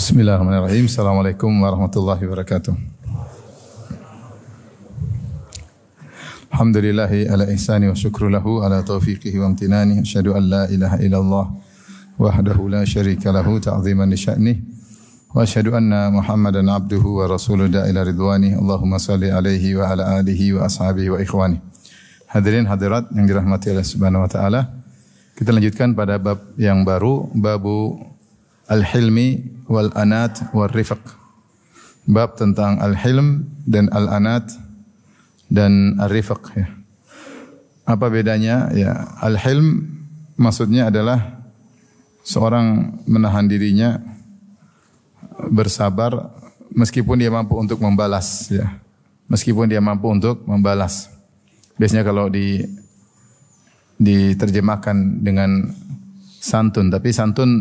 Bismillahirrahmanirrahim. Assalamualaikum warahmatullahi wabarakatuh. Alhamdulillahi ala ihsani wa syukru lahu ala taufiqihi wa amtinani. Asyhadu an la ilaha illallah wahdahu la syarika lahu ta'ziman li sya'nih. Wa asyhadu anna Muhammadan abduhu wa rasuluhu ila ridwani. Allahumma salli alaihi wa ala alihi wa ashabihi wa ikhwani. Hadirin hadirat yang dirahmati Allah Subhanahu wa taala. Kita lanjutkan pada bab yang baru, babu al-hilmi wal anat wal rifq. Bab tentang al-hilm dan al-anat dan ar-rifq ya. Apa bedanya? Ya, al-hilm maksudnya adalah seorang menahan dirinya, bersabar meskipun dia mampu untuk membalas ya. Meskipun dia mampu untuk membalas. Biasanya kalau diterjemahkan dengan santun, tapi santun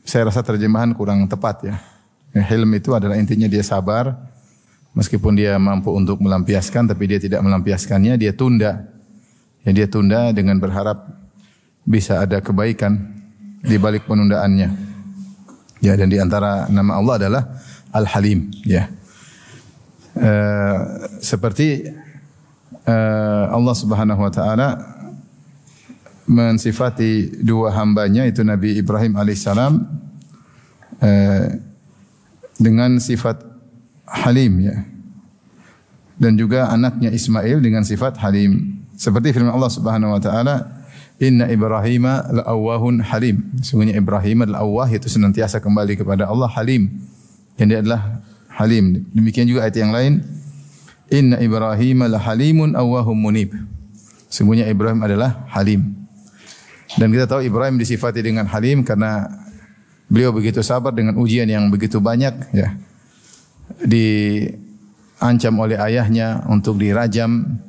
saya rasa terjemahan kurang tepat ya. Hilm itu adalah intinya dia sabar, meskipun dia mampu untuk melampiaskan, tapi dia tidak melampiaskannya, dia tunda. Ya, dia tunda dengan berharap bisa ada kebaikan di balik penundaannya. Ya, dan di antara nama Allah adalah Al-Halim. Ya, seperti Allah Subhanahu Wa Taala mensifati dua hambanya, itu Nabi Ibrahim alaihissalam dengan sifat halim ya, dan juga anaknya Ismail dengan sifat halim. Seperti firman Allah Subhanahu wa taala, "Inna Ibrahima la'awwahun halim." Sungguhnya Ibrahim al-awwah, itu senantiasa kembali kepada Allah, halim. Dan dia adalah halim. Demikian juga ayat yang lain, "Inna Ibrahima la halimun awwahum munib." Sungguhnya Ibrahim adalah halim. Dan kita tahu Ibrahim disifati dengan halim karena beliau begitu sabar dengan ujian yang begitu banyak ya. Diancam oleh ayahnya untuk dirajam,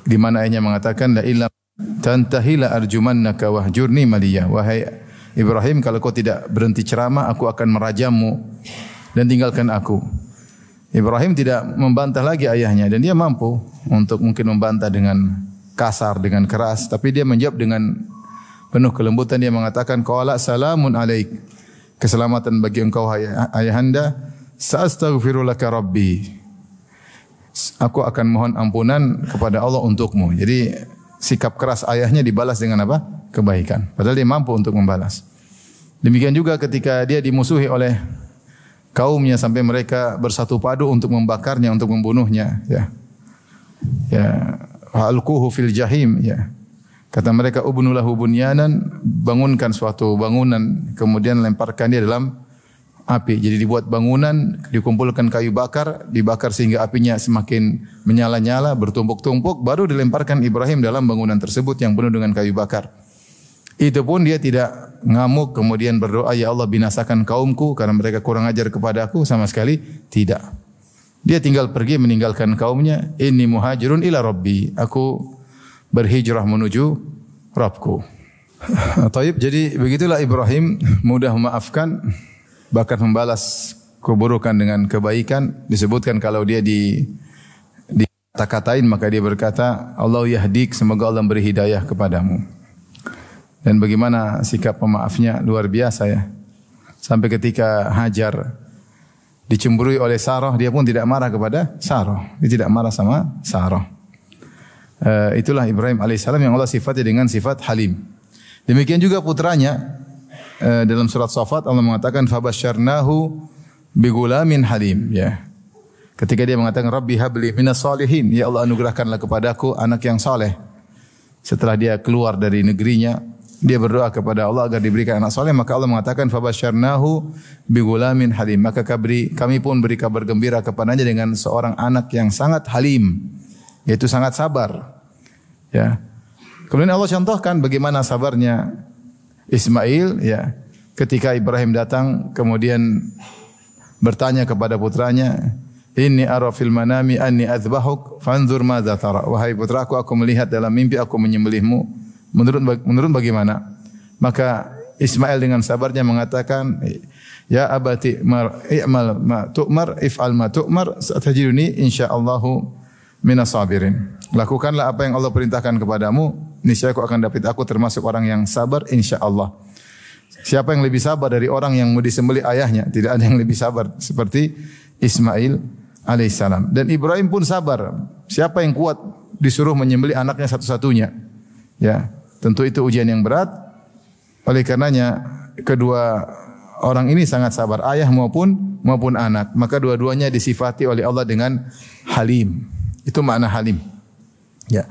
di mana ayahnya mengatakan, la illam tantahi la arjumannaka wahjurni maliya. Wahai Ibrahim, kalau kau tidak berhenti ceramah, aku akan merajammu dan tinggalkan aku. Ibrahim tidak membantah lagi ayahnya, dan dia mampu untuk mungkin membantah dengan kasar, dengan keras, tapi dia menjawab dengan penuh kelembutan. Dia mengatakan, qala salamun alaik, keselamatan bagi engkau ayahanda, sa'astaghfiru laka rabbi, aku akan mohon ampunan kepada Allah untukmu. Jadi sikap keras ayahnya dibalas dengan apa? Kebaikan. Padahal dia mampu untuk membalas. Demikian juga ketika dia dimusuhi oleh kaumnya sampai mereka bersatu padu untuk membakarnya, untuk membunuhnya ya. Ya, alquhu fil jahim ya. Kata mereka, ubnu lahu bunyanan, bangunkan suatu bangunan, kemudian lemparkan dia dalam api. Jadi dibuat bangunan, dikumpulkan kayu bakar, dibakar sehingga apinya semakin menyala-nyala, bertumpuk-tumpuk, baru dilemparkan Ibrahim dalam bangunan tersebut yang penuh dengan kayu bakar. Itu pun dia tidak ngamuk kemudian berdoa, ya Allah binasakan kaumku karena mereka kurang ajar kepada aku, sama sekali tidak. Dia tinggal pergi meninggalkan kaumnya. Inni muhajirun ila rabbi, aku berhijrah menuju Rabbku. Taib, jadi begitulah Ibrahim mudah memaafkan, bahkan membalas keburukan dengan kebaikan. Disebutkan kalau dia dikata-katain, maka dia berkata, Allah yahdik, semoga Allah beri hidayah kepadamu. Dan bagaimana sikap pemaafnya luar biasa ya. Sampai ketika Hajar dicemburui oleh Sarah, dia pun tidak marah kepada Sarah. Dia tidak marah sama Sarah. Itulah Ibrahim alaihissalam yang Allah sifati dengan sifat halim. Demikian juga putranya, dalam surat Shafat Allah mengatakan, fabasyarnahu bigulamin halim ya. Ketika dia mengatakan, Rabbi habli minas salihin, ya Allah anugerahkanlah kepadaku anak yang saleh. Setelah dia keluar dari negerinya, dia berdoa kepada Allah agar diberikan anak soleh, maka Allah mengatakan fabasyarnahu bigulamin halim, maka kami pun beri kabar gembira kepadanya dengan seorang anak yang sangat halim, yaitu sangat sabar. Ya. Kemudian Allah contohkan bagaimana sabarnya Ismail ya, ketika Ibrahim datang kemudian bertanya kepada putranya, inni ara fil manami anni azbahuk fanzur madza tara. Wahai putraku, aku melihat dalam mimpi aku menyembelihmu. Menurut bagaimana? Maka Ismail dengan sabarnya mengatakan, ya abati i'mal ma tu'mar, if'al ma tu'mar, satajiduni insyaallahu minas sabirin. Lakukanlah apa yang Allah perintahkan kepadamu, niscaya aku akan dapat aku termasuk orang yang sabar insyaallah. Siapa yang lebih sabar dari orang yang mau disembelih ayahnya? Tidak ada yang lebih sabar seperti Ismail alaihissalam. Dan Ibrahim pun sabar. Siapa yang kuat disuruh menyembelih anaknya satu-satunya? Ya, tentu itu ujian yang berat. Oleh karenanya kedua orang ini sangat sabar, ayah maupun anak. Maka dua-duanya disifati oleh Allah dengan halim. Itu makna halim. Ya.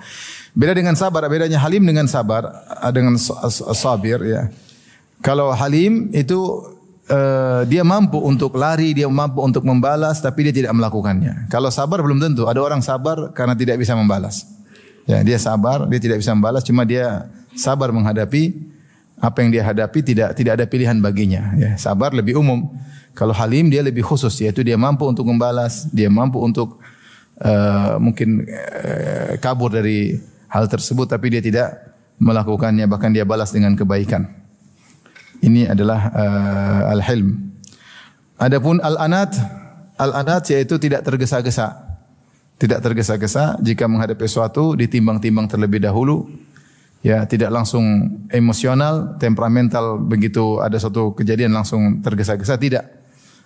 Beda dengan sabar, bedanya halim dengan sabar, dengan sabir ya. Kalau halim itu dia mampu untuk lari, dia mampu untuk membalas tapi dia tidak melakukannya. Kalau sabar belum tentu. Ada orang sabar karena tidak bisa membalas. Ya, dia sabar, dia tidak bisa membalas, cuma dia sabar menghadapi apa yang dia hadapi, tidak ada pilihan baginya. Ya, sabar lebih umum. Kalau halim dia lebih khusus, yaitu dia mampu untuk membalas, dia mampu untuk mungkin kabur dari hal tersebut tapi dia tidak melakukannya, bahkan dia balas dengan kebaikan. Ini adalah al-hilm. Adapun al-anat yaitu tidak tergesa-gesa. Tidak tergesa-gesa jika menghadapi sesuatu, ditimbang-timbang terlebih dahulu. Ya, tidak langsung emosional, temperamental, begitu ada suatu kejadian langsung tergesa-gesa, tidak.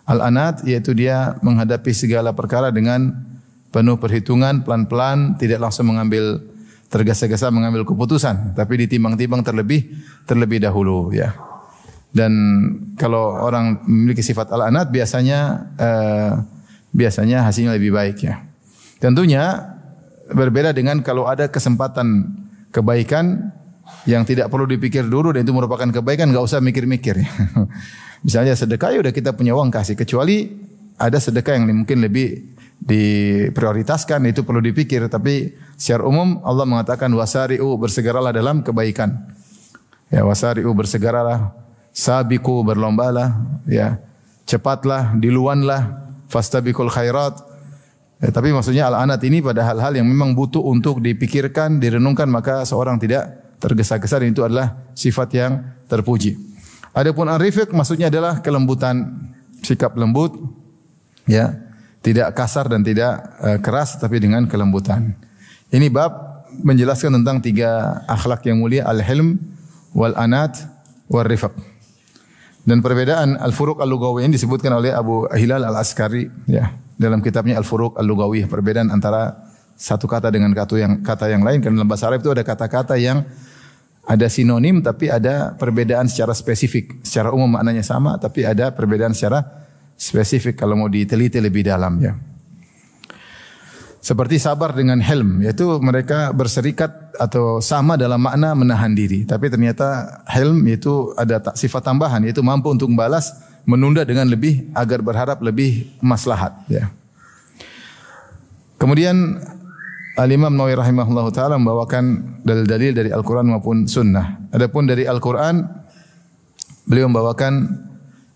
Al-anat yaitu dia menghadapi segala perkara dengan penuh perhitungan, pelan-pelan, tidak langsung tergesa-gesa mengambil keputusan, tapi ditimbang-timbang terlebih dahulu ya. Dan kalau orang memiliki sifat al-anat biasanya hasilnya lebih baik ya. Tentunya berbeda dengan kalau ada kesempatan kebaikan yang tidak perlu dipikir dulu dan itu merupakan kebaikan, enggak usah mikir-mikir ya. Misalnya sedekah, ya udah kita punya uang kasih, kecuali ada sedekah yang mungkin lebih diprioritaskan, itu perlu dipikir. Tapi secara umum Allah mengatakan wasari'u, bersegeralah dalam kebaikan. Ya, wasari'u, bersegeralah, sabiqu, berlombalah, ya, cepatlah, diluanlah, fastabiqul khairat. Ya, tapi maksudnya al-anat ini pada hal-hal yang memang butuh untuk dipikirkan, direnungkan, maka seorang tidak tergesa-gesa, dan itu adalah sifat yang terpuji. Adapun ar-rifq maksudnya adalah kelembutan, sikap lembut, ya. Tidak kasar dan tidak keras, tapi dengan kelembutan. Ini bab menjelaskan tentang 3 akhlak yang mulia, al-hilm, wal-anat, wal-rifq. Dan perbedaan al-furuq al-lugawi ini disebutkan oleh Abu Hilal al-Askari ya, dalam kitabnya al-furuq al-lugawi, perbedaan antara satu kata dengan kata yang lain. Karena dalam bahasa Arab itu ada kata-kata yang ada sinonim tapi ada perbedaan secara spesifik. Secara umum maknanya sama tapi ada perbedaan secara spesifik kalau mau diteliti lebih dalam ya. Seperti sabar dengan hilm, yaitu mereka berserikat atau sama dalam makna menahan diri. Tapi ternyata hilm itu ada sifat tambahan, yaitu mampu untuk membalas, menunda dengan lebih agar berharap lebih maslahat ya. Kemudian Al-Imam Nawawi rahimahullah ta'ala membawakan dalil-dalil dari Al-Quran maupun Sunnah. Adapun dari Al-Quran, beliau membawakan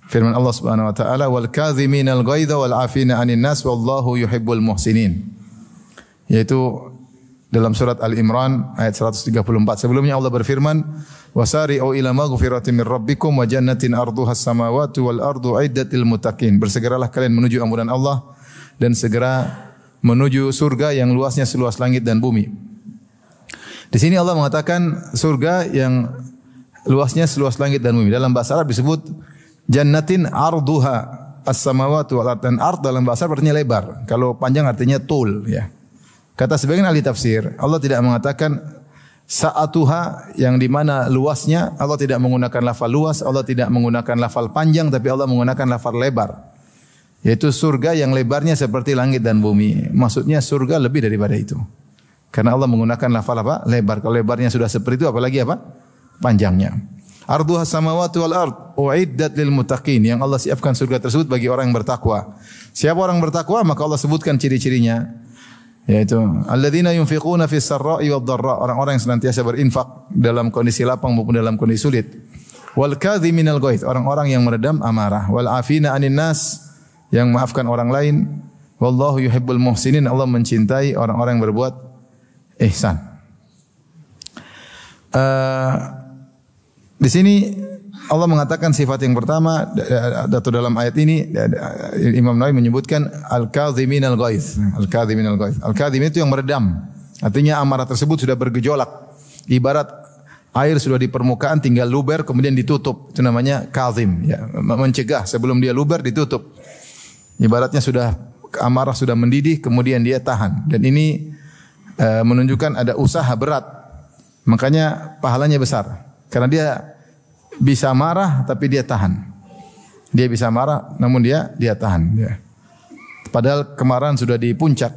firman Allah Subhanahu wa taala, wal kadhiminal ghaidha wal 'afina 'anil nas wallahu yuhibbul muhsinin. Yaitu dalam surat Al-Imran ayat 134. Sebelumnya Allah berfirman, wasari'u ila maghfiratin min rabbikum wa jannatin arduhas samawati wal ardu 'iddatil muttaqin. Bersegeralah kalian menuju ampunan Allah dan segera menuju surga yang luasnya seluas langit dan bumi. Di sini Allah mengatakan surga yang luasnya seluas langit dan bumi. Dalam bahasa Arab disebut jannatin arduha as-samawati wal ard. Dan ard dalam bahasa artinya lebar. Kalau panjang artinya tul ya. Kata sebagian ahli tafsir, Allah tidak mengatakan sa'atuha yang di mana luasnya, Allah tidak menggunakan lafal luas, Allah tidak menggunakan lafal panjang, tapi Allah menggunakan lafal lebar. Yaitu surga yang lebarnya seperti langit dan bumi. Maksudnya surga lebih daripada itu. Karena Allah menggunakan lafal apa? Lebar. Kalau lebarnya sudah seperti itu apalagi apa? Panjangnya. Arduhas samawati wal ard uiddat lil muttaqin, yang Allah siapkan surga tersebut bagi orang yang bertakwa. Siapa orang bertakwa? Maka Allah sebutkan ciri-cirinya, yaitu alladzina yunfiquna fis sarra'i wad dharra, orang-orang yang senantiasa berinfak dalam kondisi lapang maupun dalam kondisi sulit. Wal kadhiminal ghaidh, orang-orang yang meredam amarah. Wal afina 'anil nas, yang maafkan orang lain. Wallahu yuhibbul muhsinin, Allah mencintai orang-orang yang berbuat ihsan. Di sini Allah mengatakan sifat yang pertama atau dalam ayat ini Imam Nawawi menyebutkan al-kadhiminal ghaidh. Al-kadhiminal ghaidh. Al-kadhim itu yang meredam. Artinya amarah tersebut sudah bergejolak. Ibarat Air sudah di permukaan tinggal luber kemudian ditutup. Itu namanya kazim ya, mencegah sebelum dia luber ditutup. Ibaratnya sudah amarah sudah mendidih kemudian dia tahan. Dan ini menunjukkan ada usaha berat. Makanya pahalanya besar. Karena dia bisa marah tapi dia tahan. Dia bisa marah namun dia tahan ya. Padahal kemarahan sudah di puncak.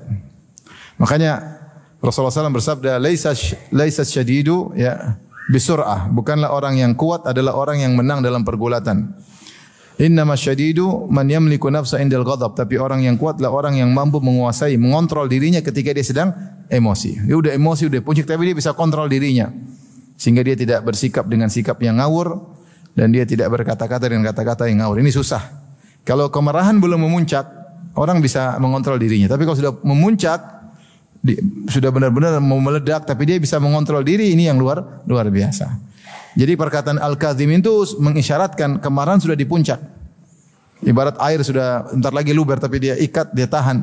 Makanya Rasulullah SAW bersabda, laisa syadidu ya bisur'ah. Bukanlah orang yang kuat adalah orang yang menang dalam pergulatan. Innama syadidu man yamliku nafsa indal ghadab. Tapi orang yang kuat adalah orang yang mampu menguasai, mengontrol dirinya ketika dia sedang emosi. Dia udah emosi, udah puncak, tapi dia bisa kontrol dirinya. Sehingga dia tidak bersikap dengan sikap yang ngawur dan dia tidak berkata-kata dengan kata-kata yang ngawur. Ini susah. Kalau kemarahan belum memuncak, orang bisa mengontrol dirinya. Tapi kalau sudah memuncak, sudah benar-benar mau meledak tapi dia bisa mengontrol diri, ini yang luar biasa. Jadi perkataan al-kazim itu mengisyaratkan kemarahan sudah di puncak. Ibarat air sudah entar lagi luber tapi dia ikat, dia tahan.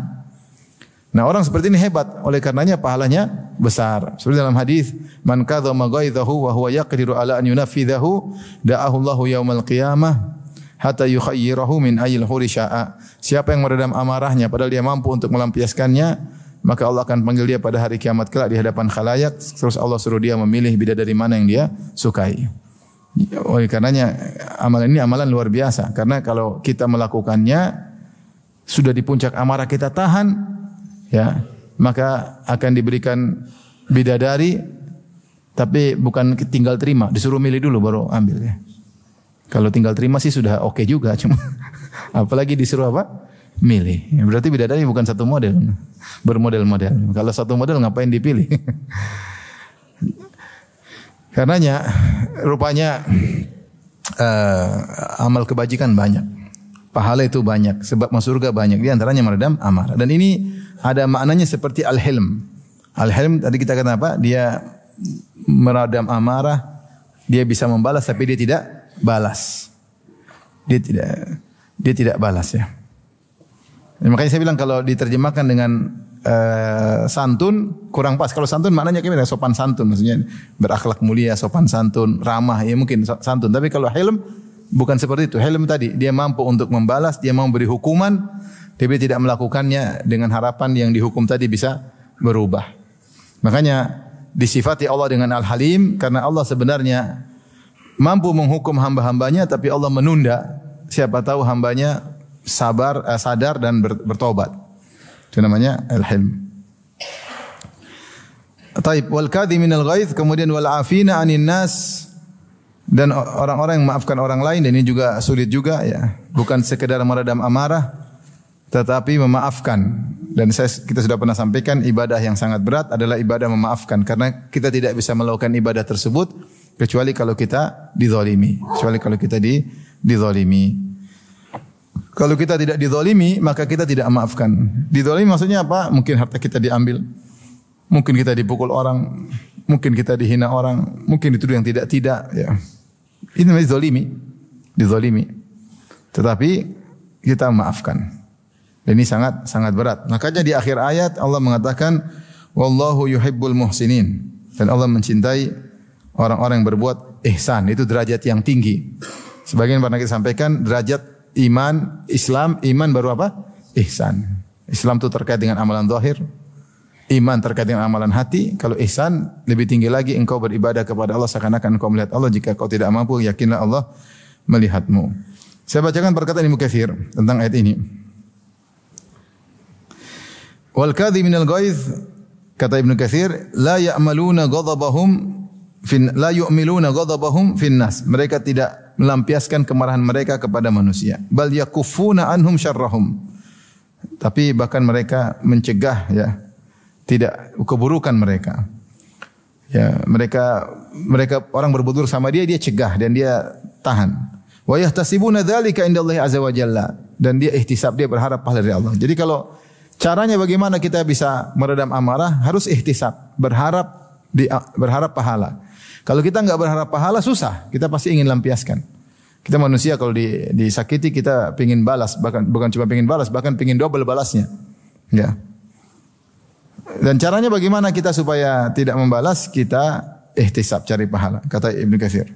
Nah, orang seperti ini hebat, oleh karenanya pahalanya besar. Seperti dalam hadis, man kadzama ghaidhahu wa huwa yaqdiru ala an yunafidhahu da'ahu Allahu yaumal qiyamah hatta yukhayyirahu min ayyil huri syaa. Siapa yang meredam amarahnya padahal dia mampu untuk melampiaskannya, maka Allah akan panggil dia pada hari kiamat kelak di hadapan khalayak. Terus Allah suruh dia memilih bidadari mana yang dia sukai. Oleh karenanya amalan ini amalan luar biasa. Karena kalau kita melakukannya sudah di puncak amarah kita tahan, ya maka akan diberikan bidadari. Tapi bukan tinggal terima, disuruh milih dulu baru ambil ya. Kalau tinggal terima sih sudah oke juga, cuma apalagi disuruh apa? Milih. Berarti bidadari bukan satu model, bermodel-model. Kalau satu model ngapain dipilih? Karenanya rupanya amal kebajikan banyak, pahala itu banyak, sebab masuk surga banyak. Di antaranya meredam amarah. Dan ini ada maknanya seperti al-hilm. Al-hilm tadi kita kata apa? Dia meredam amarah, dia bisa membalas tapi dia tidak balas. Dia tidak balas ya. Makanya saya bilang kalau diterjemahkan dengan santun kurang pas. Kalau santun maknanya kayak sopan santun, maksudnya berakhlak mulia, sopan santun, ramah, ya mungkin santun. Tapi kalau hilm bukan seperti itu. Hilm tadi dia mampu untuk membalas, dia mau beri hukuman, tapi tidak melakukannya dengan harapan yang dihukum tadi bisa berubah. Makanya disifati Allah dengan Al-Halim karena Allah sebenarnya mampu menghukum hamba-hambanya, tapi Allah menunda. Siapa tahu hambanya sadar dan bertobat. Itu namanya al-hilm. Taib wal kadhiminal ghaidz, kemudian wal afina 'anil nas, dan orang-orang yang memaafkan orang lain. Dan ini juga sulit juga ya. Bukan sekedar meredam amarah tetapi memaafkan. Dan kita sudah pernah sampaikan ibadah yang sangat berat adalah ibadah memaafkan, karena kita tidak bisa melakukan ibadah tersebut kecuali kalau kita dizalimi. Kalau kita tidak dizalimi, maka kita tidak memaafkan. Dizalimi maksudnya apa? Mungkin harta kita diambil, mungkin kita dipukul orang, mungkin kita dihina orang, mungkin dituduh yang tidak ya. Ini namanya dizalimi. Tetapi kita memaafkan. Dan ini sangat berat. Makanya di akhir ayat Allah mengatakan wallahu yuhibbul muhsinin, dan Allah mencintai orang-orang yang berbuat ihsan. Itu derajat yang tinggi. Sebagian pernah kita sampaikan derajat iman, Islam, iman baru apa? Ihsan. Islam itu terkait dengan amalan zahir, iman terkait dengan amalan hati. Kalau ihsan lebih tinggi lagi, engkau beribadah kepada Allah seakan-akan engkau melihat Allah. Jika kau tidak mampu, yakinlah Allah melihatmu. Saya bacakan perkataan Ibnu Katsir tentang ayat ini. Wal kadhiminal ghaidz, kata Ibnu Katsir, la ya'maluna ghadabahum la yu'miluna ghadabahum fin nas. Mereka tidak melampiaskan kemarahan mereka kepada manusia. Bal yakufuna anhum syarrahum. Tapi bahkan mereka mencegah ya tidak keburukan mereka. Ya, mereka orang berbudur sama dia cegah dan dia tahan. Wa yahtasibuna dzalika indallahi azza wa jalla, dan dia ihtisab, dia berharap pahala dari Allah. Jadi kalau caranya bagaimana kita bisa meredam amarah, harus ihtisab, berharap pahala. Kalau kita enggak berharap pahala susah, kita pasti ingin lampiaskan. Kita manusia kalau disakiti kita pengin balas, bahkan bukan cuma pengin balas, bahkan pengin double balasnya. Ya. Dan caranya bagaimana kita supaya tidak membalas? Kita ihtisab, cari pahala, kata Ibnu Katsir.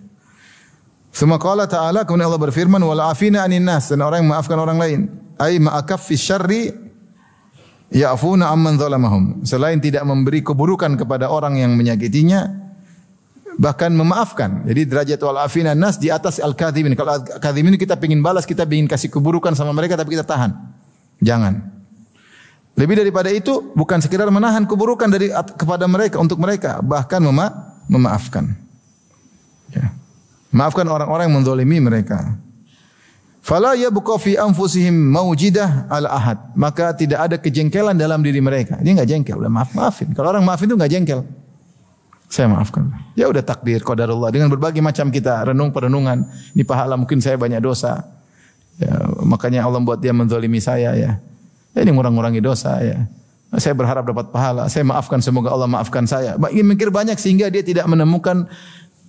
Suma qala ta'ala, kemudian Allah berfirman, wal afina 'anin nas, dan orang yang maafkan orang lain. Ai ma'akaffi syarri ya'funa amman zalamahum. Selain tidak memberi keburukan kepada orang yang menyakitinya, bahkan memaafkan. Jadi derajat wal afina nas di atas al-kadhimin. Kalau al-kadhimin kita pengin balas, kita ingin kasih keburukan sama mereka tapi kita tahan. Jangan. Lebih daripada itu, bukan sekedar menahan keburukan kepada mereka, untuk mereka, bahkan memaafkan. Ya. Maafkan orang-orang yang menzalimi mereka. Fala yabqa fi anfusihim maujidah al ahad. Maka tidak ada kejengkelan dalam diri mereka. Dia enggak jengkel, udah maafin. Kalau orang maafin itu enggak jengkel. Saya maafkan. Ya udah takdir qadarullah. Dengan berbagai macam kita perenungan. Ini pahala, mungkin saya banyak dosa. Ya, makanya Allah buat dia menzalimi saya ya. Ini ngurang-ngurangi dosa ya. Saya berharap dapat pahala. Saya maafkan, semoga Allah maafkan saya. Ingin mikir banyak sehingga dia tidak menemukan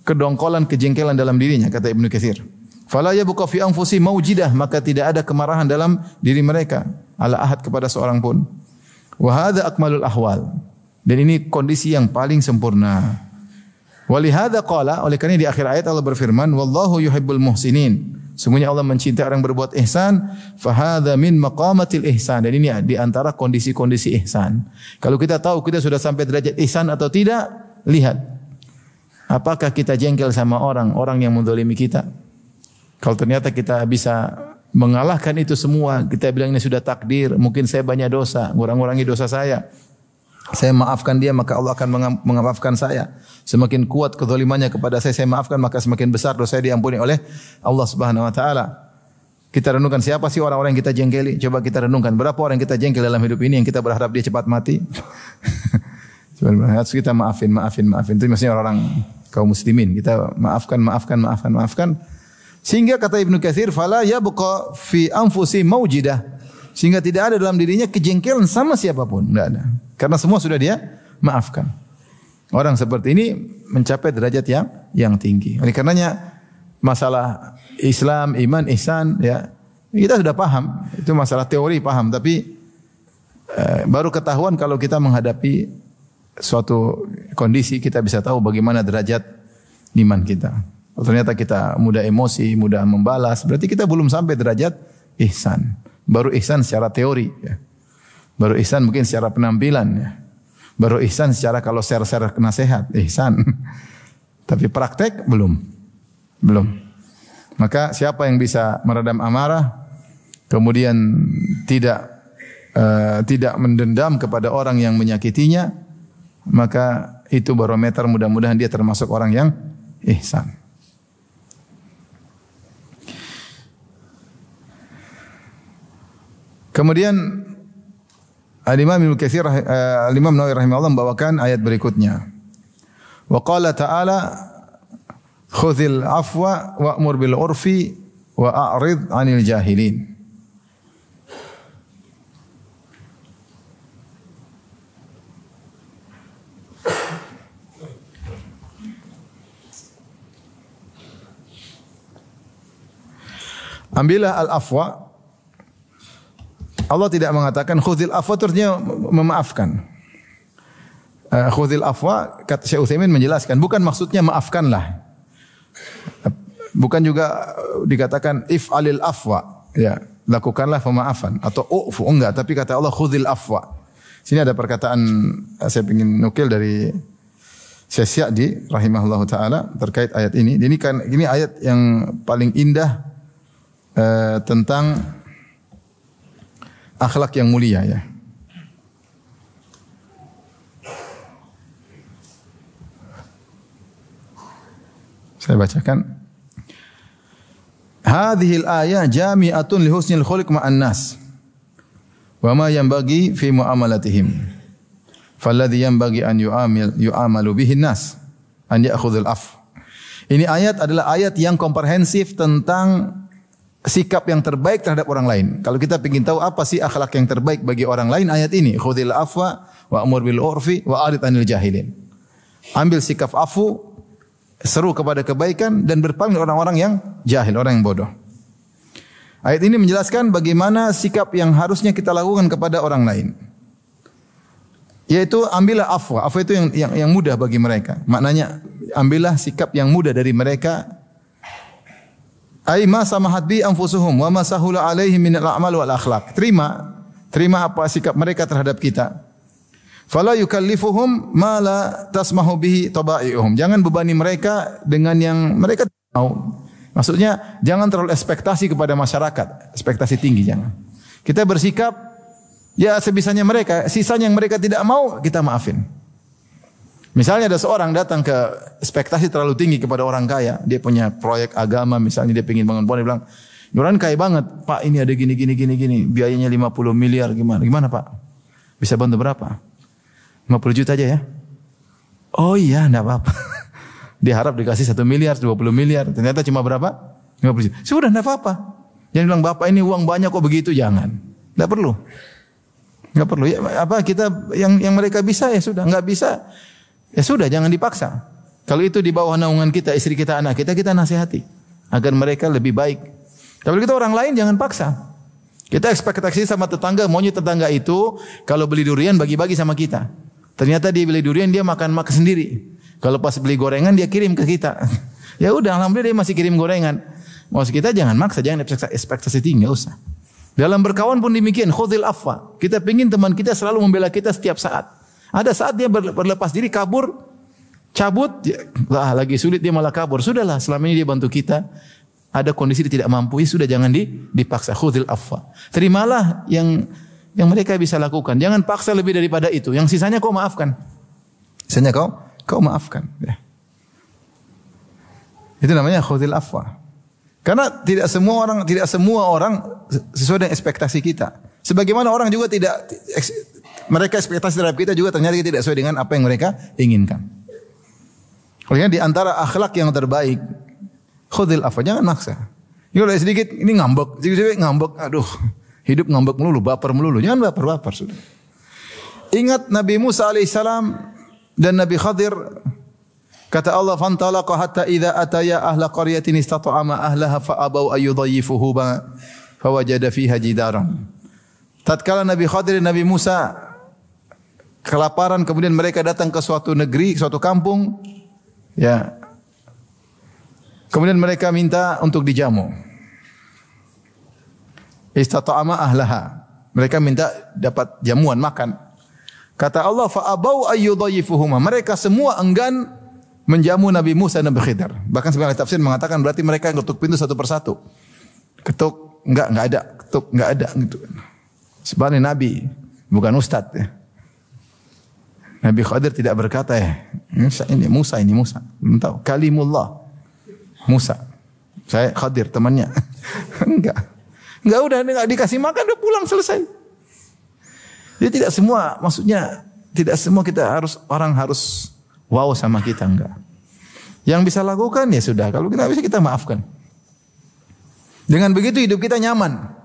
kedongkolan, kejengkelan dalam dirinya, kata Ibnu Katsir. Fala yabqa fi anfusi maujidah, maka tidak ada kemarahan dalam diri mereka ala ahad kepada seorang pun. Wa hadza akmalul ahwal. Dan ini kondisi yang paling sempurna. Walihada qala, oleh karena di akhir ayat Allah berfirman, wallahu yuhibbul muhsinin. Sungguhnya Allah mencintai orang berbuat ihsan, fahadha min maqamatil ihsan. Dan ini di antara kondisi-kondisi ihsan. Kalau kita tahu kita sudah sampai derajat ihsan atau tidak, lihat. Apakah kita jengkel sama orang yang menzalimi kita? Kalau ternyata kita bisa mengalahkan itu semua, kita bilang ini sudah takdir, mungkin saya banyak dosa, ngurang-ngurangi dosa saya. Saya maafkan dia, maka Allah akan memaafkan saya. Semakin kuat kezalimannya kepada saya maafkan, maka semakin besar dosa saya diampuni oleh Allah Subhanahu wa taala. Kita renungkan siapa sih orang-orang yang kita jengkeli? Coba kita renungkan berapa orang yang kita jengkel dalam hidup ini yang kita berharap dia cepat mati. Coba harus kita maafin. Itu maksudnya orang kaum muslimin. Kita maafkan. Sehingga kata Ibnu Katsir, fala yabqa fi anfusi maujidah. Sehingga tidak ada dalam dirinya kejengkelan sama siapapun, enggak ada. Karena semua sudah dia maafkan. Orang seperti ini mencapai derajat yang tinggi. Oleh karenanya masalah Islam, iman, ihsan ya, kita sudah paham. Itu masalah teori paham, tapi baru ketahuan kalau kita menghadapi suatu kondisi, kita bisa tahu bagaimana derajat iman kita. Kalau ternyata kita mudah emosi, mudah membalas, berarti kita belum sampai derajat ihsan. Baru ihsan secara teori ya. Baru ihsan mungkin secara penampilan ya. Baru ihsan secara kalau share-share nasihat, ihsan. Tapi praktek belum. Maka siapa yang bisa meredam amarah, kemudian tidak mendendam kepada orang yang menyakitinya, maka itu barometer, mudah-mudahan dia termasuk orang yang ihsan. Kemudian Al-Imam Ibnu Katsir, Al-Imam Nawawi rahimahullah membawakan ayat berikutnya. Wa qala ta'ala khudzil afwa wa'mur bil urfi wa a'rid 'anil jahilin. Ambillah al-afwa. Allah tidak mengatakan khudzil afwa, artinya memaafkan. Khudzil afwa, kata Syekh Utsaimin menjelaskan, bukan maksudnya maafkanlah. Bukan juga dikatakan if'alil afwa, ya, lakukanlah pemaafan atau ufu, enggak, tapi kata Allah khudzil afwa. Sini ada perkataan saya ingin nukil dari Syekh Sa'di rahimahullahu taala terkait ayat ini. Ini ayat yang paling indah tentang akhlak yang mulia ya. Saya bacakan. Hadhil ayah jami'atun li husnil khuluq ma'an nas. Wa ma yanbaghi fi muamalatihim. Falladhi yanbaghi an yu'amalu bihi nas an ya'khudhul af. Ini ayat adalah ayat yang komprehensif tentang sikap yang terbaik terhadap orang lain. Kalau kita ingin tahu apa sih akhlak yang terbaik bagi orang lain, ayat ini, khudhil afwa wa'mur bil urfi wa arid 'anil jahilin. Ambil sikap afu, seru kepada kebaikan dan berpaling orang-orang yang jahil, orang yang bodoh. Ayat ini menjelaskan bagaimana sikap yang harusnya kita lakukan kepada orang lain. Yaitu ambillah afwa. Afwa itu yang mudah bagi mereka. Maknanya ambillah sikap yang mudah dari mereka. Ai ma samahat bi anfusuhum wa ma sahula alaihim min al-a'mal wal akhlaq. Terima apa sikap mereka terhadap kita. Fala yukallifuhum ma la tasmahu bihi tabai'uhum. Jangan bebani mereka dengan yang mereka mau. Maksudnya jangan terlalu ekspektasi kepada masyarakat, ekspektasi tinggi jangan. Kita bersikap ya sebisanya mereka, sisanya yang mereka tidak mau kita maafin. Misalnya ada seorang datang ke ekspektasi terlalu tinggi kepada orang kaya, dia punya proyek agama misalnya dia ingin bangun pohon, dia bilang, "Orang kaya banget, Pak, ini ada gini, biayanya 50 miliar gimana? Gimana, Pak? Bisa bantu berapa? 50 juta aja ya?" Oh iya, enggak apa-apa. Dia harap dikasih 1 miliar, 20 miliar, ternyata cuma berapa? 50 juta. Sudah enggak apa-apa. Jangan bilang, "Bapak ini uang banyak kok begitu," jangan. Enggak perlu. Enggak perlu. Ya, apa kita yang mereka bisa ya sudah, enggak bisa ya sudah, jangan dipaksa. Kalau itu di bawah naungan kita, istri kita, anak kita, kita nasihati agar mereka lebih baik. Kalau kita orang lain jangan paksa. Kita ekspektasi sama tetangga, maunya tetangga itu kalau beli durian bagi-bagi sama kita. Ternyata dia beli durian dia makan sendiri. Kalau pas beli gorengan dia kirim ke kita. Ya udah, alhamdulillah dia masih kirim gorengan. Maksud kita jangan maksa, jangan ekspektasi tinggi, enggak usah. Dalam berkawan pun demikian, khudhil afwa. Kita pengin teman kita selalu membela kita setiap saat. Ada saat dia berlepas diri, kabur, cabut, lah lagi sulit dia malah kabur. Sudahlah, selama ini dia bantu kita. Ada kondisi dia tidak mampu, ya sudah jangan dipaksa. Khudhil afwa. Terimalah yang mereka bisa lakukan. Jangan paksa lebih daripada itu. Yang sisanya kau maafkan. Sisanya kau maafkan. Ya. Itu namanya khudhil afwa. Karena tidak semua orang sesuai dengan ekspektasi kita. Sebagaimana orang juga mereka ekspektasi terhadap kita juga ternyata tidak sesuai dengan apa yang mereka inginkan. Olehnya di antara akhlak yang terbaik, khudhil afwa, jangan maksa. Ini udah sedikit ini ngambek, aduh, hidup ngambek melulu, baper melulu. Jangan baper sudah. Ingat Nabi Musa alaihissalam dan Nabi Khadir, kata Allah, "Fantalaqa hatta idza ataya ahla qaryatin istata'ama ahlaha fa abau ayyudayyifuhu fawajada fiha jidaran." Tatkala Nabi Khadir dan Nabi Musa kelaparan, kemudian mereka datang ke suatu negeri, suatu kampung, ya. Kemudian mereka minta untuk dijamu. Istata'ama ahlaha. Mereka minta dapat jamuan makan. Kata Allah, fa abau ayyudayyifuhuma. Mereka semua enggan menjamu Nabi Musa dan Nabi Khidir. Bahkan sebagian tafsir mengatakan berarti mereka ketuk pintu satu persatu. Ketuk, enggak ada. Ketuk, enggak ada. Gitu. Sebenarnya Nabi, bukan Ustaz. Ya. Nabi Khadir tidak berkata ini Musa. Belum tahu. Kalimullah. Musa. Saya Khadir temannya. Enggak udah dikasih makan udah pulang selesai. Jadi tidak semua, maksudnya tidak semua orang harus wow sama kita, enggak. Yang bisa lakukan ya sudah, kalau kita bisa kita maafkan. Dengan begitu hidup kita nyaman.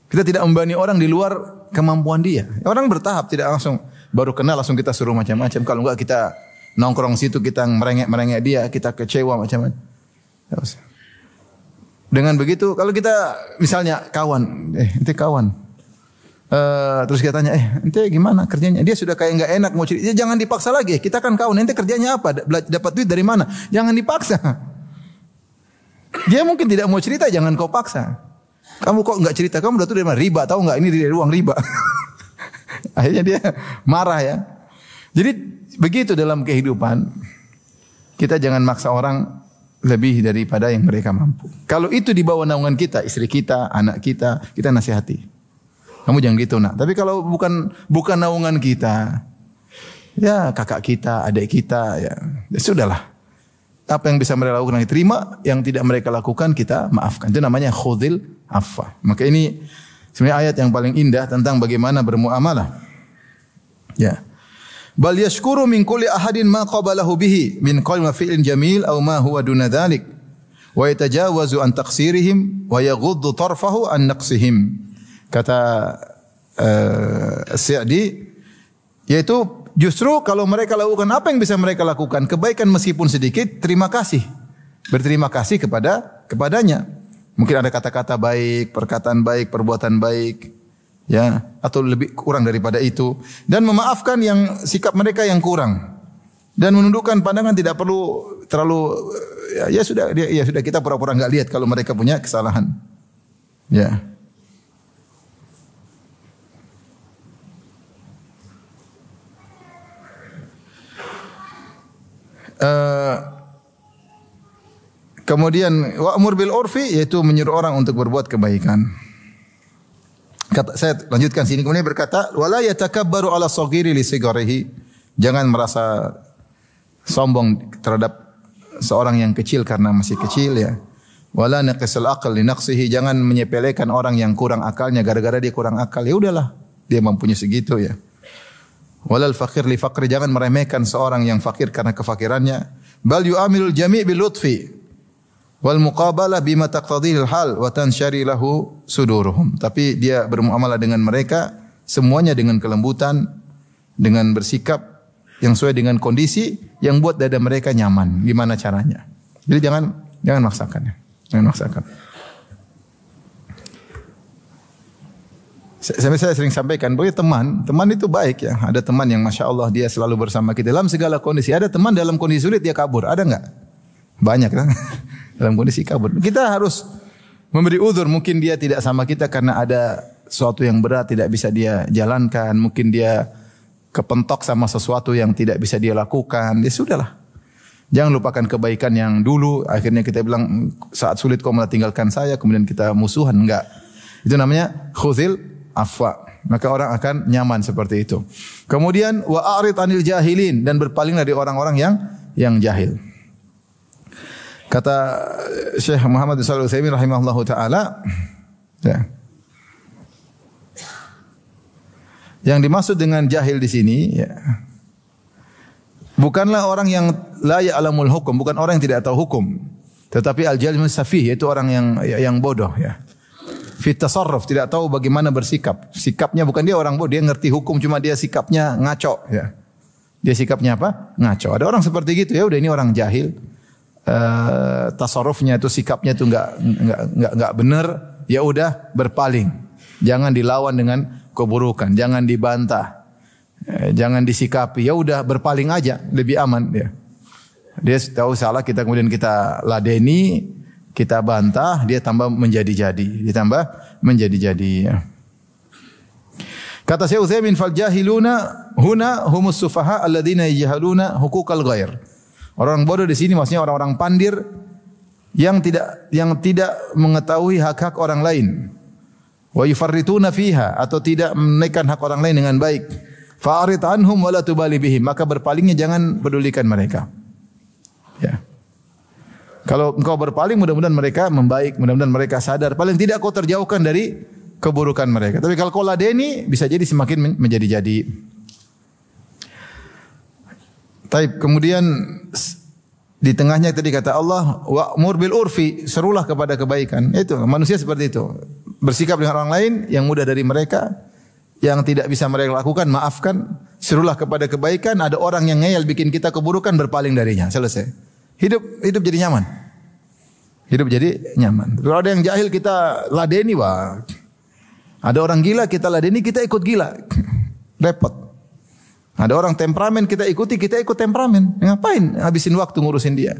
Kita tidak membebani orang di luar kemampuan dia. Orang bertahap, tidak langsung baru kenal langsung kita suruh macam-macam. Kalau enggak kita nongkrong situ, kita merengek dia, kita kecewa macam-macam. Dengan begitu, kalau kita misalnya kawan, ente kawan, terus kita tanya, ente gimana kerjanya? Dia sudah kayak nggak enak mau cerita, jangan dipaksa lagi. Kita kan kawan, ente kerjanya apa? Dapat duit dari mana? Jangan dipaksa. Dia mungkin tidak mau cerita, jangan kau paksa. Kamu kok nggak cerita? Kamu udah tuh dari mana? Riba, tahu nggak? Ini dari uang riba. Akhirnya dia marah ya. Jadi begitu dalam kehidupan, kita jangan maksa orang lebih daripada yang mereka mampu. Kalau itu di bawah naungan kita, istri kita, anak kita, kita nasihati. Kamu jangan gitu, nak. Tapi kalau bukan naungan kita, ya kakak kita, adik kita, ya sudahlah. Apa yang bisa mereka lakukan diterima, yang tidak mereka lakukan kita maafkan. Itu namanya khudhil afwa. Maka ini sebenarnya ayat yang paling indah tentang bagaimana bermuamalah. Ya. Bal yashkuru min kulli ahadin ma qabalahu bihi min qawlin wa fi'lin jamil aw ma huwa duna dhalik wa yatajawazu an taqsirihim wa yaghuddu tarfahu an naqsihim. Kata Sa'di, yaitu justru kalau mereka lakukan apa yang bisa mereka lakukan, kebaikan meskipun sedikit, terima kasih. Berterima kasih kepadanya. Mungkin ada kata-kata baik, perkataan baik, perbuatan baik, ya, atau lebih kurang daripada itu, dan memaafkan yang sikap mereka yang kurang. Dan menundukkan pandangan tidak perlu terlalu ya sudah kita pura-pura enggak lihat kalau mereka punya kesalahan. Ya. Kemudian wa'mur bil urfi yaitu menyuruh orang untuk berbuat kebaikan. Saya lanjutkan sini kemudian berkata wala yatakabbaru ala saghiri li sigarihi. Jangan merasa sombong terhadap seorang yang kecil karena masih kecil ya. Wala naqisul aql li naqsihi. Jangan menyepelekan orang yang kurang akalnya gara-gara dia kurang akal. Ya udahlah, dia mampunya segitu ya. Walal faqir li faqri. Jangan meremehkan seorang yang fakir karena kefakirannya. Bal yu'amilul jami' bil lutfi wal muqabalah bima taqtadihil hal wa tansyari lahu suduruhum. Tapi dia bermuamalah dengan mereka semuanya dengan kelembutan, dengan bersikap yang sesuai dengan kondisi yang buat dada mereka nyaman. Gimana caranya? Jadi jangan maksakan ya. Jangan maksakan. Saya sering sampaikan bahwa teman itu baik ya. Ada teman yang masya Allah dia selalu bersama kita dalam segala kondisi. Ada teman dalam kondisi sulit dia kabur. Ada enggak? Banyak kan? Dalam kondisi kabur. Kita harus memberi uzur. Mungkin dia tidak sama kita karena ada sesuatu yang berat tidak bisa dia jalankan. Mungkin dia kepentok sama sesuatu yang tidak bisa dia lakukan. Ya sudahlah. Jangan lupakan kebaikan yang dulu. Akhirnya kita bilang saat sulit kau malah tinggalkan saya. Kemudian kita musuhan. Enggak. Itu namanya khuzil afwa. Maka orang akan nyaman seperti itu. Kemudian wa'arid anil jahilin. Dan berpalinglah dari orang-orang yang jahil. Kata Syekh Muhammad Shalih Al-Utsaimin rahimahullahu taala, ya. Yang dimaksud dengan jahil di sini, ya, bukanlah orang yang la ya'lamul hukum, bukan orang yang tidak tahu hukum, tetapi al-jahil safih, yaitu orang yang bodoh, ya. Fit tasarruf, tidak tahu bagaimana bersikap. Sikapnya bukan dia orang bodoh, dia ngerti hukum, cuma dia sikapnya ngaco, ya. Dia sikapnya apa? Ngaco. Ada orang seperti gitu, ya udah ini orang jahil. Tasarrufnya itu sikapnya itu enggak benar, ya udah berpaling. Jangan dilawan dengan keburukan, jangan dibantah. Jangan disikapi, ya udah berpaling aja, lebih aman ya. Dia tahu salah kita kemudian kita ladeni, kita bantah, dia tambah menjadi-jadi, ditambah menjadi-jadi ya. Kata Syekh Utsaimin fal jahiluna huna humus sufaha alladziina yajhaluna huquqal ghair. Orang bodoh di sini maksudnya orang-orang pandir yang tidak mengetahui hak-hak orang lain. Wa yufarrituna fiha atau tidak menunaikan hak orang lain dengan baik. Fa'rid anhum wa la tubali bihim. Maka berpalingnya jangan pedulikan mereka. Ya. Kalau engkau berpaling mudah-mudahan mereka membaik, mudah-mudahan mereka sadar. Paling tidak kau terjauhkan dari keburukan mereka. Tapi kalau kau ladeni bisa jadi semakin menjadi-jadi. Taib, kemudian di tengahnya tadi kata Allah wa'mur bil urfi, serulah kepada kebaikan. Itu manusia seperti itu. Bersikap dengan orang lain yang mudah dari mereka, yang tidak bisa mereka lakukan, maafkan, serulah kepada kebaikan. Ada orang yang ngeyel bikin kita keburukan, berpaling darinya. Selesai. Hidup jadi nyaman. Hidup jadi nyaman. Kalau ada yang jahil kita ladeni, wah. Ada orang gila kita ladeni, kita ikut gila. Repot. Ada orang temperamen kita ikuti, kita ikut temperamen. Ngapain habisin waktu ngurusin dia?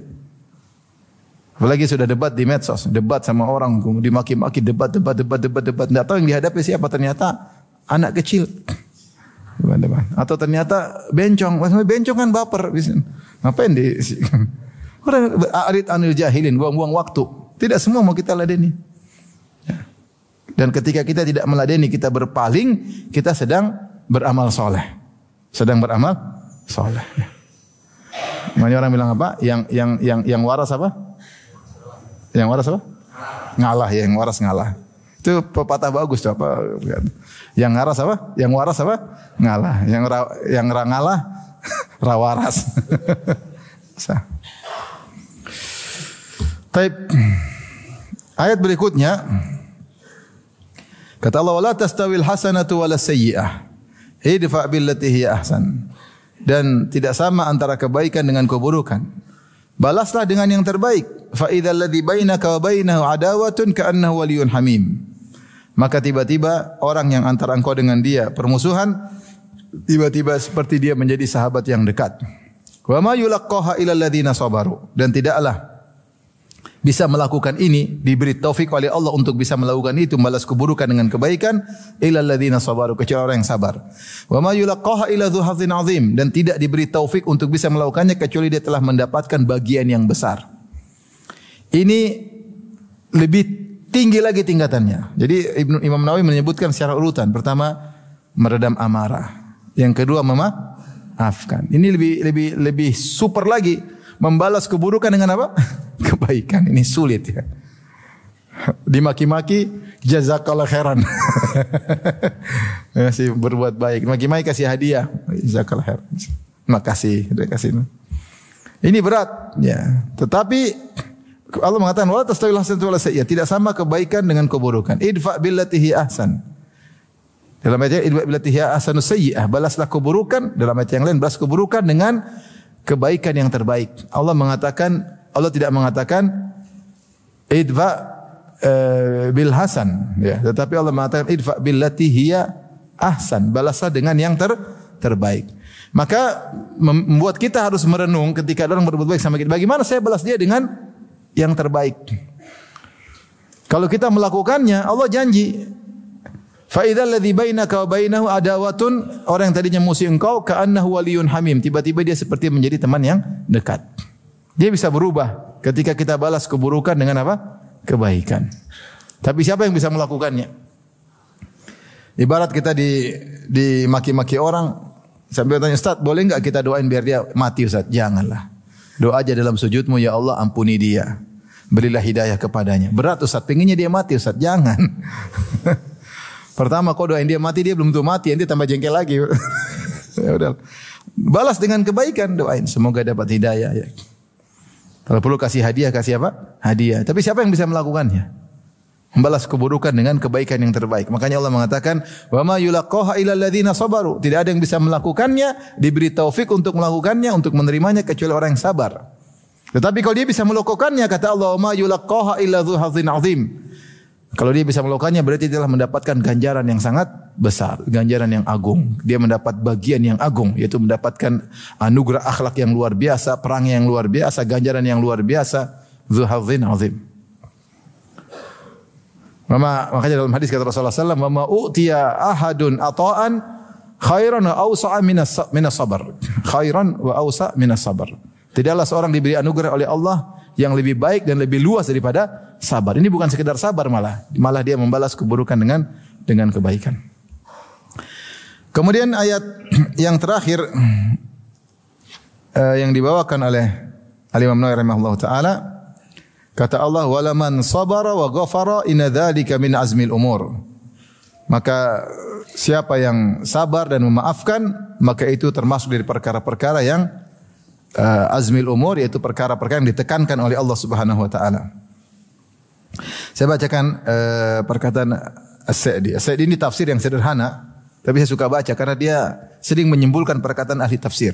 Apalagi sudah debat di medsos, debat sama orang, dimaki-maki, debat. Tidak tahu yang dihadapi siapa, ternyata anak kecil. Debat. Atau ternyata bencong. Maksudnya bencong kan baper. Ngapain di arid anil jahilin, buang-buang waktu. Tidak semua mau kita ladeni. Dan ketika kita tidak meladeni, kita berpaling, kita sedang beramal soleh. Sedang beramal soleh. Makanya orang bilang apa? Yang waras apa? Yang waras apa? Ngalah ya, yang waras ngalah. Itu pepatah bagus tuh apa? Yang waras apa? Yang waras apa? Ngalah. Yang ngalah rawaras. Baik. Ayat berikutnya kata Allah wala tastawil hasanatu wala sayyi'ah. Idfa' billati hiya ahsan. Dan tidak sama antara kebaikan dengan keburukan. Balaslah dengan yang terbaik. Fa idzal ladzi bainaka wa bainahu adawatun ka'annahu waliyyun hamim. Maka tiba-tiba orang yang antara engkau dengan dia permusuhan, tiba-tiba seperti dia menjadi sahabat yang dekat. Wa ma yulaqqaha illal ladzina sabaru, dan tidaklah bisa melakukan ini, diberi taufik oleh Allah untuk bisa melakukan itu, membalas keburukan dengan kebaikan, illal ladzina sabaru, kecuali orang yang sabar. Wa ma yulaqqaha illa dzu hazzin azim, dan tidak diberi taufik untuk bisa melakukannya kecuali dia telah mendapatkan bagian yang besar. Ini lebih tinggi lagi tingkatannya. Jadi Imam Nawawi menyebutkan secara urutan. Pertama, meredam amarah. Yang kedua, memaafkan. Ini lebih super lagi, membalas keburukan dengan apa? Kebaikan. Ini sulit ya. Dimaki-maki, jazakallah khairan. Masih berbuat baik. Maki-maki kasih hadiah, jazakallah khairan. Makasih, dia kasih. Ini berat ya. Tetapi Allah mengatakan wala tastawil hasanatu wala sayyi'ah, tidak sama kebaikan dengan keburukan. Idfa billati hi ahsan. Dalam ayat idfa billati hi ahsanu sayyi'ah, balaslah keburukan. Dalam ayat yang lain balas keburukan dengan kebaikan yang terbaik. Allah tidak mengatakan idfa bil hasan ya, tetapi Allah mengatakan idfa billati hiya ahsan, balaslah dengan yang terbaik. Maka membuat kita harus merenung ketika orang berbuat baik sama kita, bagaimana saya balas dia dengan yang terbaik. Kalau kita melakukannya, Allah janji, fa idzal ladzi bainaka wa bainahu adawatun, orang yang tadinya musuh engkau, ka'annahu waliyyun hamim, tiba-tiba dia seperti menjadi teman yang dekat. Dia bisa berubah ketika kita balas keburukan dengan apa? Kebaikan. Tapi siapa yang bisa melakukannya? Ibarat kita dimaki-maki orang, sambil tanya, Ustaz, boleh enggak kita doain biar dia mati, Ustaz? Janganlah. Doa aja dalam sujudmu, ya Allah ampuni dia, berilah hidayah kepadanya. Berat Ustaz, pengennya dia mati Ustaz, jangan. Pertama kau doain dia mati, dia belum tentu mati, nanti tambah jengkel lagi. Ya udah, balas dengan kebaikan, doain semoga dapat hidayah. Ya. Kalau perlu kasih hadiah, kasih apa? Hadiah. Tapi siapa yang bisa melakukannya? Membalas keburukan dengan kebaikan yang terbaik. Makanya Allah mengatakan, wa ma yulaqqaha illal ladzina sabaru. Tidak ada yang bisa melakukannya, diberi taufik untuk melakukannya, untuk menerimanya kecuali orang yang sabar. Tetapi kalau dia bisa melakukannya, kata Allah, wa ma yulaqqaha illa dzu hazzin azim. Kalau dia bisa melakukannya berarti dia telah mendapatkan ganjaran yang sangat besar, ganjaran yang agung. Dia mendapat bagian yang agung, yaitu mendapatkan anugerah akhlak yang luar biasa, perang yang luar biasa, ganjaran yang luar biasa, dzu hazzin azim. Makanya dalam hadis kata Rasulullah SAW, "Wa utiya ahadun ata'an khairan wa awsa'a minas sabar." Khairan wa awsa' minas sabar. Tidaklah seorang diberi anugerah oleh Allah yang lebih baik dan lebih luas daripada sabar. Ini bukan sekedar sabar, malah dia membalas keburukan dengan kebaikan. Kemudian ayat yang terakhir yang dibawakan oleh Imam Nawawi rahimahullah taala, kata Allah, walaman sabara wa ghafara inna dzalika min azmil umur. Maka siapa yang sabar dan memaafkan, maka itu termasuk dari perkara-perkara yang azmil umur, yaitu perkara-perkara yang ditekankan oleh Allah Subhanahu wa taala. Saya bacakan perkataan As-Sa'di. As-Sa'di ini tafsir yang sederhana, tapi saya suka baca karena dia sering menyimpulkan perkataan ahli tafsir.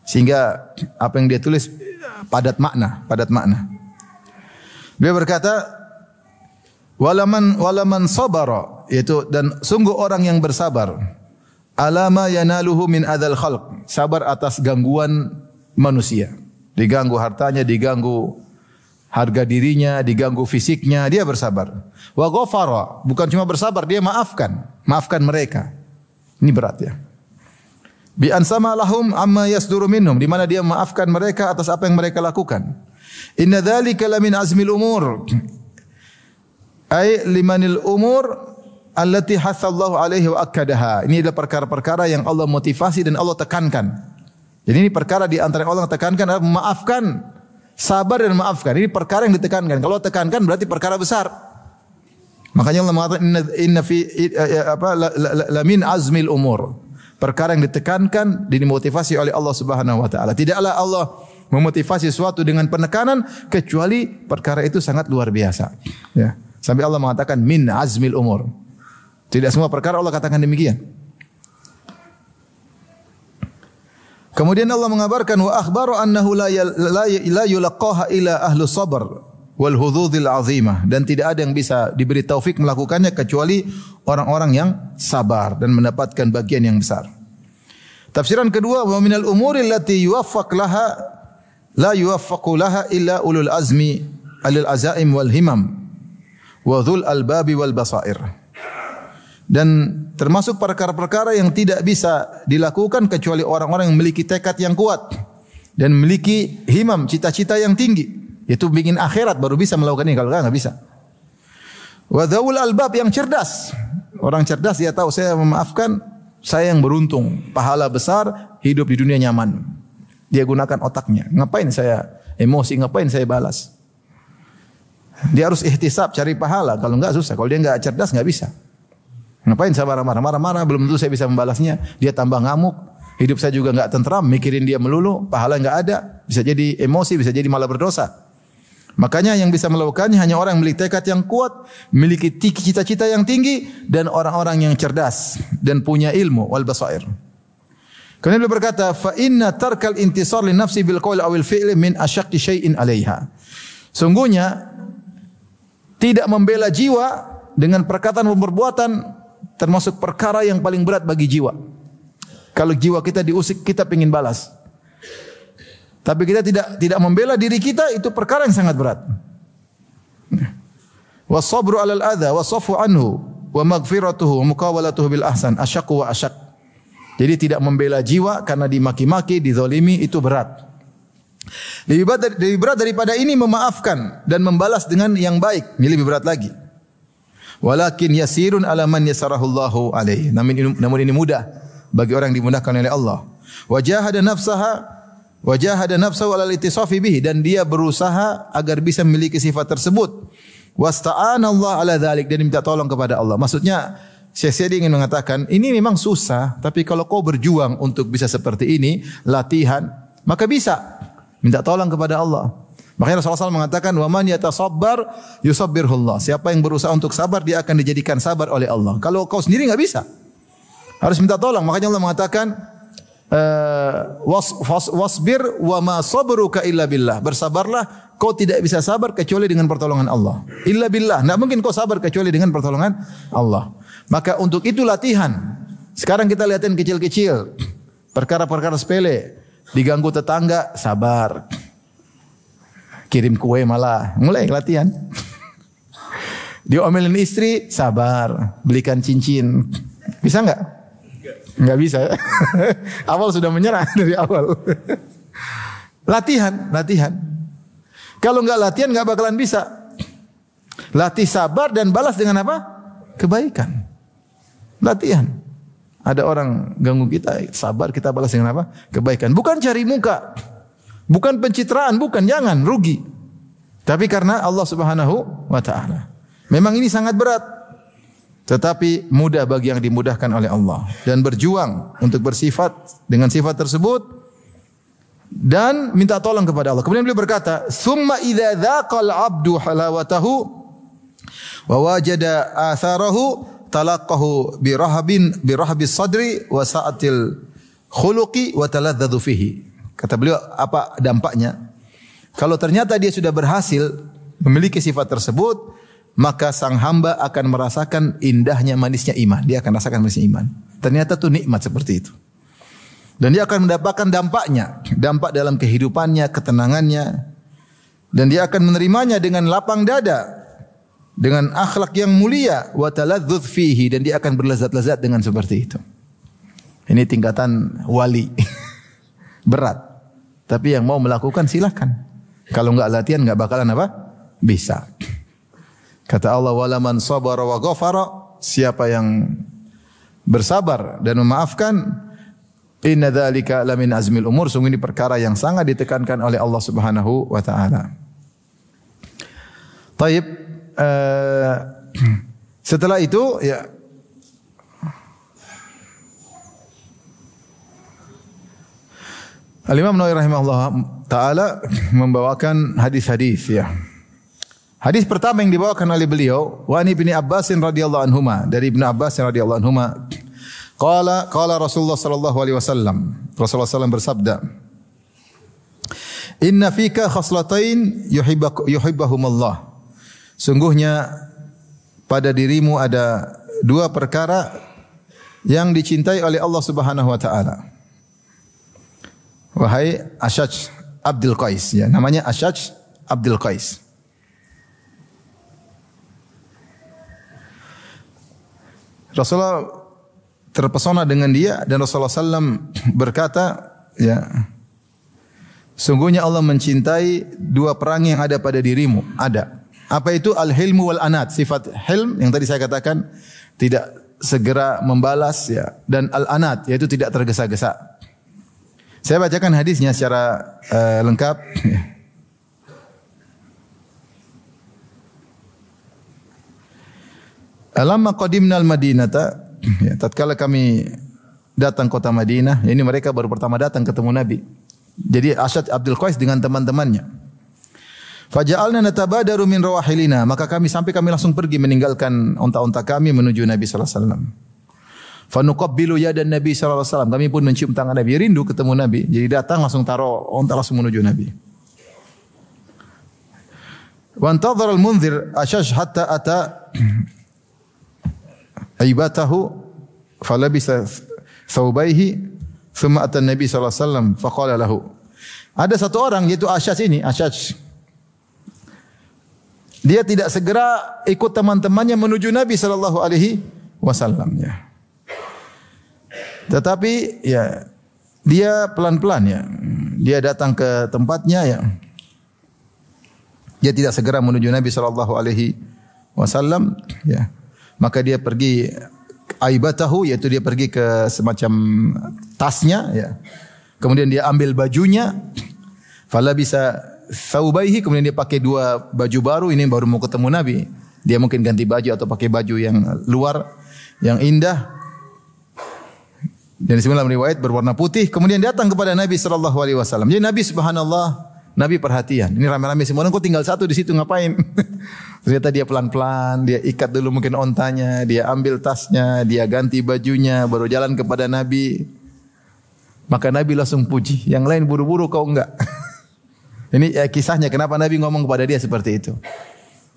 Sehingga apa yang dia tulis padat makna. Beliau berkata, walaman sabara, yaitu dan sungguh orang yang bersabar, alama yanaluhu min adzal khalq, sabar atas gangguan manusia, diganggu hartanya, diganggu harga dirinya, diganggu fisiknya, dia bersabar. Wa ghafara, bukan cuma bersabar, dia maafkan mereka. Ini berat ya. Bi ansama lahum amma yasduru minhum, di mana dia memaafkan mereka atas apa yang mereka lakukan. Inna dzalika lamin azmil umur. Ay limanil umur allati hasallahu alaihi wa akkadaha. Ini adalah perkara-perkara yang Allah motivasi dan Allah tekankan. Jadi ini perkara di antara yang Allah tekankan adalah memaafkan, sabar dan memaafkan. Ini perkara yang ditekankan. Kalau tekankan berarti perkara besar. Makanya Allah mengatakan inna fi lamin azmil umur. Perkara yang ditekankan, dimotivasi oleh Allah Subhanahu wa taala. Tidaklah Allah memotivasi sesuatu dengan penekanan kecuali perkara itu sangat luar biasa. Ya. Sampai Allah mengatakan min azmil umur. Tidak semua perkara Allah katakan demikian. Kemudian Allah mengabarkan wa akhbaru annahu la yulaqqaha ila ahlu sabr wal hududil azimah, dan tidak ada yang bisa diberi taufik melakukannya kecuali orang-orang yang sabar dan mendapatkan bagian yang besar. Tafsiran kedua, wa minal umuri allati yuwaffaq laha la yuwaffaqu laha illa ulul azmi alil azaim wal himam wa dhul albabi wal basair. Dan termasuk perkara-perkara yang tidak bisa dilakukan kecuali orang-orang yang memiliki tekad yang kuat dan memiliki himam, cita-cita yang tinggi. Itu ingin akhirat baru bisa melakukan ini, kalau enggak bisa. Wa dhul albab, yang cerdas. Orang cerdas dia tahu, saya memaafkan, saya yang beruntung, pahala besar, hidup di dunia nyaman. Dia gunakan otaknya. Ngapain saya emosi, ngapain saya balas? Dia harus ihtisab, cari pahala. Kalau enggak susah. Kalau dia enggak cerdas enggak bisa. Ngapain saya marah-marah, belum tentu saya bisa membalasnya. Dia tambah ngamuk, hidup saya juga enggak tentram, mikirin dia melulu, pahala enggak ada, bisa jadi emosi, bisa jadi malah berdosa. Makanya yang bisa melakukannya hanya orang yang memiliki tekad yang kuat, memiliki cita-cita yang tinggi, dan orang-orang yang cerdas dan punya ilmu wal basair. Kemudian beliau berkata, fa inna tarkal intisar li nafsi bil qawl awil fi'li min asyaqqi syai'in 'alaiha. Sungguhnya tidak membela jiwa dengan perkataan dan perbuatan termasuk perkara yang paling berat bagi jiwa. Kalau jiwa kita diusik, kita ingin balas. Tapi kita tidak membela diri kita, itu perkara yang sangat berat. Was-sabru 'alal adza was-safu anhu wa maghfiratuhu wa muqawalatuhu bil ahsan asyaqqu wa asyaq. Jadi tidak membela jiwa karena dimaki-maki, dizalimi, itu berat. Lebih berat daripada ini memaafkan dan membalas dengan yang baik, ini lebih berat lagi. Walakin yasirun 'ala man yasarahullahu alaihi. Namun ini mudah bagi orang yang dimudahkan oleh Allah. Wajahada nafsahu 'ala al-ittisafi bihi, dan dia berusaha agar bisa memiliki sifat tersebut. Wasta'ana Allah 'ala dzalik, dan minta tolong kepada Allah. Maksudnya saya ingin mengatakan ini memang susah, tapi kalau kau berjuang untuk bisa seperti ini, latihan, maka bisa. Minta tolong kepada Allah. Makanya Rasulullah SAW mengatakan, wa man yatasabbar yusabbirhullah. Siapa yang berusaha untuk sabar, dia akan dijadikan sabar oleh Allah. Kalau kau sendiri enggak bisa, harus minta tolong. Makanya Allah mengatakan, wasbir wa ma sabruka illa billah. Bersabarlah, kau tidak bisa sabar kecuali dengan pertolongan Allah. Illa billah, enggak mungkin kau sabar kecuali dengan pertolongan Allah. Maka untuk itu latihan. Sekarang kita lihatin kecil-kecil, perkara-perkara sepele, diganggu tetangga, sabar. Kirim kue malah, mulai latihan. Diomelin istri, sabar. Belikan cincin. Bisa enggak? Enggak bisa ya. Awal sudah menyerah dari awal. Latihan. Kalau enggak latihan enggak bakalan bisa. Latih sabar dan balas dengan apa? Kebaikan. Latihan. Ada orang ganggu kita, sabar, kita balas dengan apa? Kebaikan. Bukan cari muka. Bukan pencitraan, bukan, jangan, rugi. Tapi karena Allah Subhanahu wa taala. Memang ini sangat berat. Tetapi mudah bagi yang dimudahkan oleh Allah, dan berjuang untuk bersifat dengan sifat tersebut dan minta tolong kepada Allah. Kemudian beliau berkata, "Tsumma idza dzaqal 'abdu halawatahu wa wajada atharahu talaqahu birahbis sadri wa sa'atil khuluqi wa taladzadhu fihi." Kata beliau, apa dampaknya? Kalau ternyata dia sudah berhasil memiliki sifat tersebut, maka sang hamba akan merasakan indahnya, manisnya iman. Dia akan rasakan manisnya iman. Ternyata itu nikmat seperti itu. Dan dia akan mendapatkan dampaknya, dampak dalam kehidupannya, ketenangannya. Dan dia akan menerimanya dengan lapang dada, dengan akhlak yang mulia, wa taladzudz fihi, dan dia akan berlezat-lezat dengan seperti itu. Ini tingkatan wali. Berat. Tapi yang mau melakukan silakan. Kalau enggak latihan enggak bakalan apa? Bisa. Kata Allah, wala man sabara wa ghafara, siapa yang bersabar dan memaafkan, inna dzalika lamin azmil umur, sungguh ini perkara yang sangat ditekankan oleh Allah Subhanahu wa taala. Taib, setelah itu ya Al-Imam Nawawi rahimahullah taala membawakan hadis-hadis ya. Hadis pertama yang dibawakan oleh beliau, wa Ibnu Abbas radhiyallahu anhuma, dari Ibnu Abbas radhiyallahu anhuma, qala Rasulullah sallallahu alaihi wasallam, Rasulullah sallallahu bersabda, "Inna fika khaslatain yuhibbahumullah." Sungguhnya pada dirimu ada dua perkara yang dicintai oleh Allah Subhanahu wa taala. Wahai Ashaj Abdul Qais, ya, namanya Ashaj Abdul Qais. Rasulullah terpesona dengan dia dan Rasulullah SAW berkata, ya, sungguhnya Allah mencintai dua perangai yang ada pada dirimu. Ada. Apa itu? Al-hilmu wal anat. Sifat hilm yang tadi saya katakan, tidak segera membalas, ya, dan al-anat yaitu tidak tergesa-gesa. Saya bacakan hadisnya secara lengkap. Alamma qadimna al-Madinata, ya, tatkala kami datang kota Madinah, ini mereka baru pertama datang ketemu Nabi. Jadi Ashaj Abdul Qais dengan teman-temannya. Faja'alna natabadaru min rawahilina, maka kami langsung pergi meninggalkan unta-unta kami menuju Nabi sallallahu alaihi wasallam. Fanuqabbilu yadan Nabi sallallahu alaihi wasallam, kami pun mencium tangan Nabi, rindu ketemu Nabi. Jadi datang langsung taruh unta langsung menuju Nabi. Wa antadhara al-Munzir Ashaj hatta ata aibatahu falabisa thawbaihi thumma ata Nabi sallallahu alaihi wasallam faqala lahu. Ada satu orang yaitu Ashaj ini, Ashaj. Dia tidak segera ikut teman-temannya menuju Nabi sallallahu alaihi wasallam, ya. Tetapi ya dia pelan-pelan, ya. Dia datang ke tempatnya, ya. Dia tidak segera menuju Nabi sallallahu alaihi wasallam, ya. Maka dia pergi aibatahu, yaitu dia pergi ke semacam tasnya, ya. Kemudian dia ambil bajunya, fala bisa thawbaihi, kemudian dia pakai dua baju baru, ini baru mau ketemu Nabi. Dia mungkin ganti baju atau pakai baju yang luar yang indah. Dan dalam riwayat berwarna putih, kemudian datang kepada Nabi sallallahu alaihi wasallam. Jadi Nabi subhanallah, Nabi perhatian. Ini rame-rame semua, kok tinggal satu di situ ngapain? Ternyata dia pelan-pelan, dia ikat dulu mungkin ontanya, dia ambil tasnya, dia ganti bajunya, baru jalan kepada Nabi. Maka Nabi langsung puji. Yang lain buru-buru, kau enggak. Ini kisahnya kenapa Nabi ngomong kepada dia seperti itu.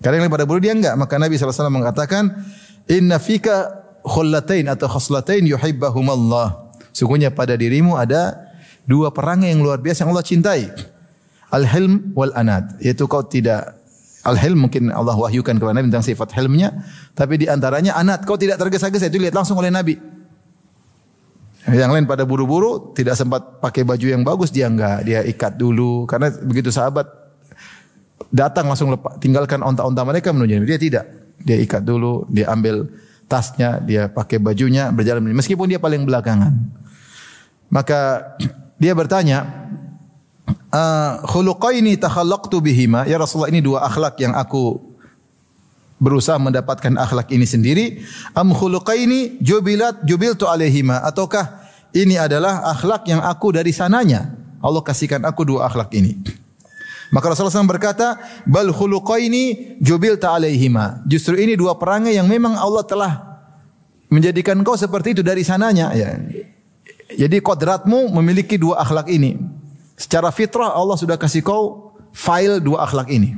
Karena yang lain pada buru, dia enggak. Maka Nabi SAW mengatakan, Inna fika khullatain atau khoslatain yuhibbahumallah. Sungguhnya pada dirimu ada dua perangai yang luar biasa yang Allah cintai. Al-hilm wal anad. Yaitu kau tidak, al-hilm mungkin Allah wahyukan kepada Nabi tentang sifat hilmnya, tapi di antaranya anad, kau tidak tergesa-gesa. Itu lihat langsung oleh Nabi. Yang lain pada buru-buru, tidak sempat pakai baju yang bagus, dia enggak, dia ikat dulu. Karena begitu sahabat datang langsung tinggalkan onta-onta mereka menuju Nabi. Dia tidak, dia ikat dulu, dia ambil tasnya, dia pakai bajunya, berjalan meskipun dia paling belakangan. Maka dia bertanya, khuluqaini takhallaqtu bihima, ya Rasulullah, ini dua akhlak yang aku berusaha mendapatkan akhlak ini sendiri. Am khuluqaini jubiltu alaihima, ataukah ini adalah akhlak yang aku dari sananya, Allah kasihkan aku dua akhlak ini. Maka Rasulullah SAW berkata, bal khuluqaini jubilta alaihima, justru ini dua perangai yang memang Allah telah menjadikan kau seperti itu dari sananya, ya. Jadi kodratmu memiliki dua akhlak ini. Secara fitrah Allah sudah kasih kau file dua akhlak ini.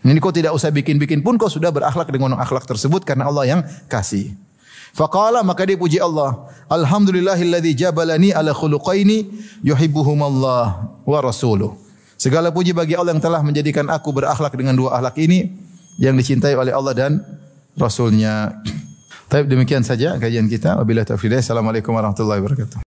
Ini kau tidak usah bikin-bikin pun kau sudah berakhlak dengan akhlak tersebut karena Allah yang kasih. Faqala, maka dia puji Allah, alhamdulillahilladzi jabalani ala khuluqaini yuhibbuhumallah wa rasuluh. Segala puji bagi Allah yang telah menjadikan aku berakhlak dengan dua akhlak ini yang dicintai oleh Allah dan Rasulnya. Baik, demikian saja kajian kita. Wabillahi taufiq. Assalamualaikum warahmatullahi wabarakatuh.